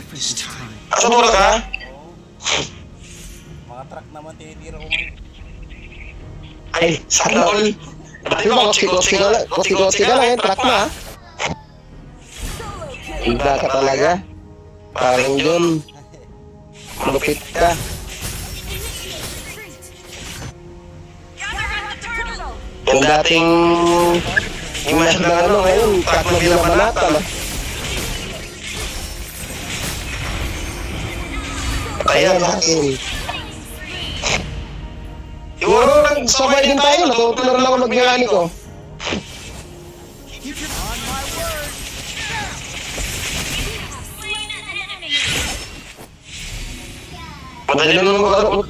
Asa mura ka? Mga truck naman tinitira ko ngayon. Ay, sana all. Di ba kotsi-kotsi ka lang yan, truck na ha? Iba ka talaga. Parang yun. Malupit ka. Yung dating image ng ano ngayon, truck na binabanatan ha? Kaya natin. Siguro sabay din tayo, natuto na rin ako mag-mekaniko. Madali naman mag-arap.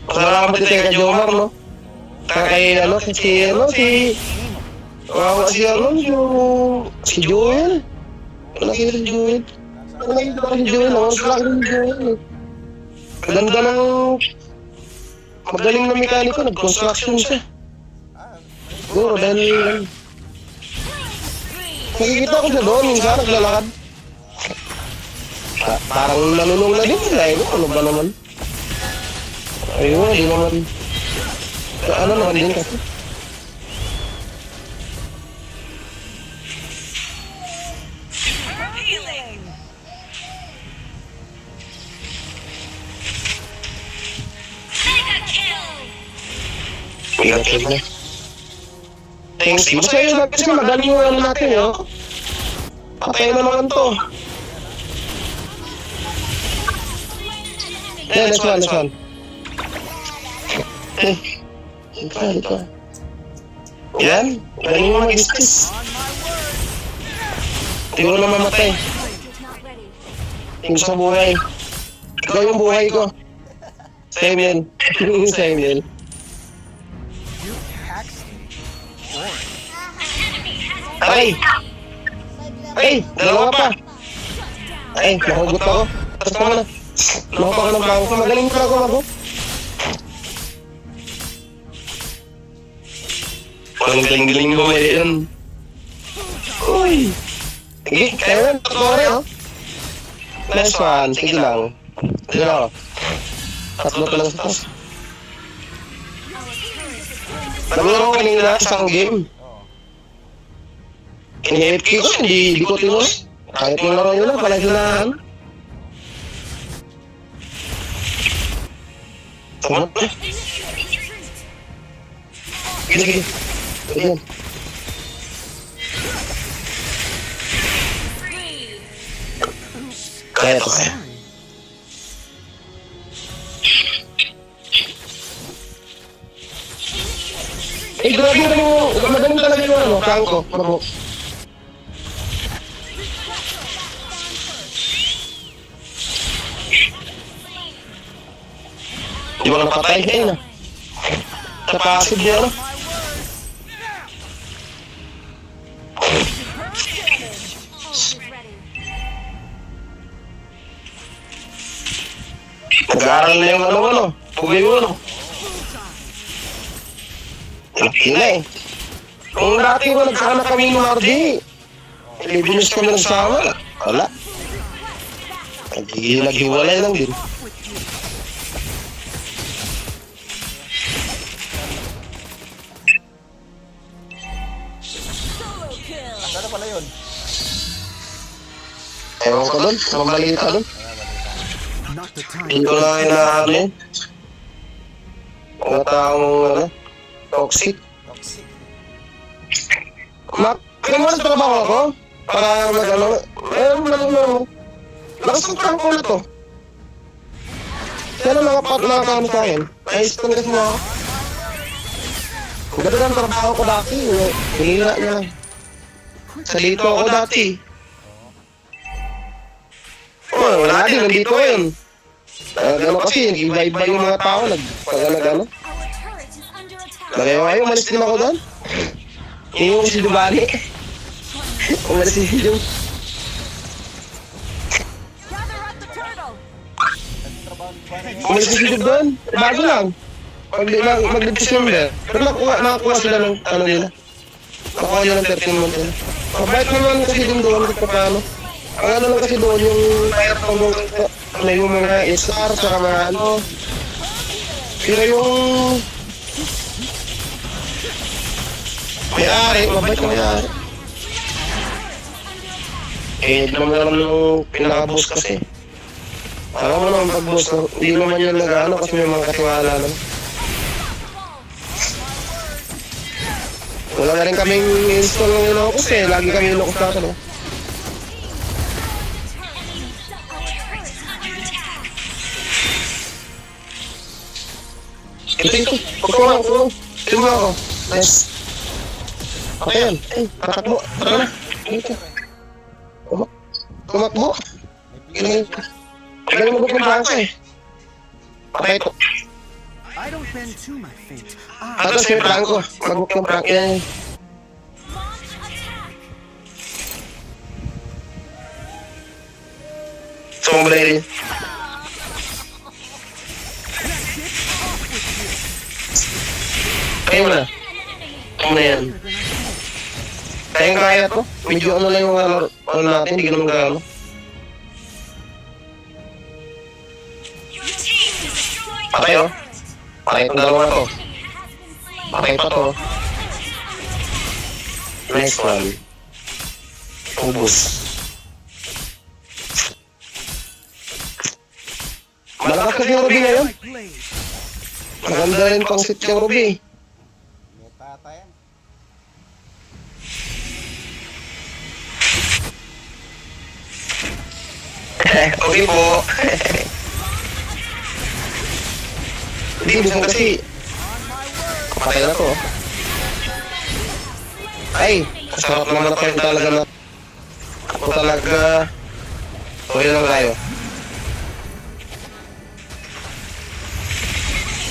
Masalamat dito kay Jomar, no? Kay si Joel. Nakita si Joel. Nakita si Joel, no? Nakita si Joel. Ganda ng magaling na mekaniko, nag-construction siya. Siguro dahil nakikita ko siya doon, minsan naglalakad. Parang nanunong na din sila, ano ba naman? Ayun, di naman. Ano naman din kasi. Mega-kill na. Thanks, basta yun natin kasi magaling yung ano natin, yo. Patay na naman to. Next one. Dito. Yan, galing mo mag-stress. Hindi ko na mamatay. Tingin sa buhay. Ikaw yung buhay ko. Same yan. Same yan. Ay! Ay! Dalawa pa! Ay, nakugot ako. Tapos naman na. Nakupa ko ng bago ko. Magaling ko ako mag-go. Walang galing-galing mo may yun. Uy! Sige, kaya lang. Tatlo rin, oh. Nice one. Sige lang. Sige lang ako. Tatlo pa lang sa taas. Naglaro ko kanina isang game. Ini-FK ko, hindi ko tinuli. Kahit yung laro nyo lang, pala sinahan. Tumat na. Sige. Ayan. Kaya to kaya. Eh, grabe na mo. Magaling talaga yung ano, Franco. Mabuk. Di ba napatay kayo na? Sa passive niya, no? Nag-aaral na yung ano. Pugay mo, no? Laki na eh. Kung dati ko nagsama kami ng RD, 11 years kami nagsama. Wala. Naghiwalay lang din. Ano pala yun? Ewan ko doon, mamalita doon. Hindi ko lang inaano yun. Mga taong toxic. Kaya mo nagtrabaho ako para mag-ano. Nakasangkang ko na to. Kaya na nakakano sa akin. Naistan kasi mo ako. Ang ganda ng trabaho ko dati. Hinira niya lang. Salito ako dati. Wala din, nandito yun. Gano'n kasi, nag-iba-iba yung mga tao, nag-ano. Nagayaw, umalis din ako doon. Yung si Dubali. Umalis si Jum. Umalis si Jum doon. Bago lang. Mag-December. Pero nakakuha sila ng ano nila. Nakuha nila ng 13 months nila. Mabait naman kasi din doon. Paano? Ang ano lang kasi doon, yung mahirap ng doon, ano yung mga SR, saka mga ano. Pero yung may-ari, mabait na may-ari. Eh, naman yung pinaka-boss kasi. Alam mo naman pag-boss, hindi naman yan nag-ano kasi may mga katiwala naman. Wala na rin kaming install ng Ilocos eh. Lagi kami Ilocos natin eh. Ito. Pagkawa ko. Tingnan ako. Nice. Okay yan. Ay, tatakbo. Tara na. Dito. Tumakbo. Galing mo kung bangka eh. Okay ito. I don't bend to my fate. Atas may bangko. Mag-book ng prank yan. Sumabay rin. Kaya mo na. Kaya mo na yan. Kaya to. Medyo ano lang yung ano natin. Hindi ganun gano. Patay oh. Patay itong dalawa na to. Patay pa to. Next one. Ubus. Malakas kasi yung Ruby ngayon. Maganda rin pang sit yung Ruby. Meta ata yan. Okay po. Hindi, minsan kasi kapatay na to. Ay, kasarap naman ako yung talaga na ako talaga tuloy lang tayo.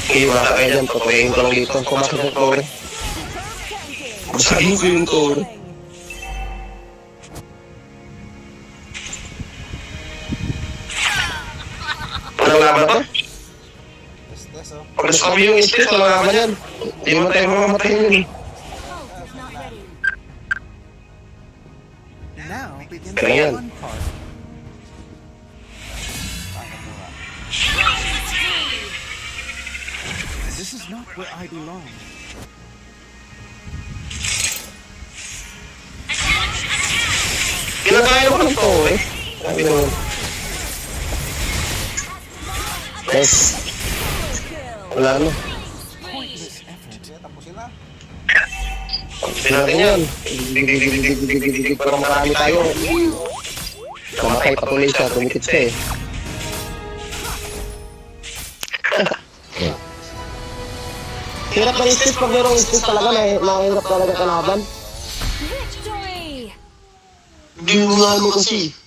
Iwala kayo dyan, patuloyin ko lang dito. Kumasok yung tore. Basahin ko yung tore. Walang laban to? Test oh. Pag nasabi yung stress, walang laban yan. Hindi mo tayo mamatayin yun eh. Now begins Kaya yan. the fun part. This is not where I belong. Kinakaya ko ng tore. Sabi naman. Nice. Wala na. Pointless effort. Sige, tapusin na. Pagpapin natin yan. Dig para marami tayo. Kamatay patuloy siya, tumikit siya eh. Hirap ng istis pag mayroong istis talaga na mahirap talaga kalaban. Victory! Hindi mo nga ano kasi.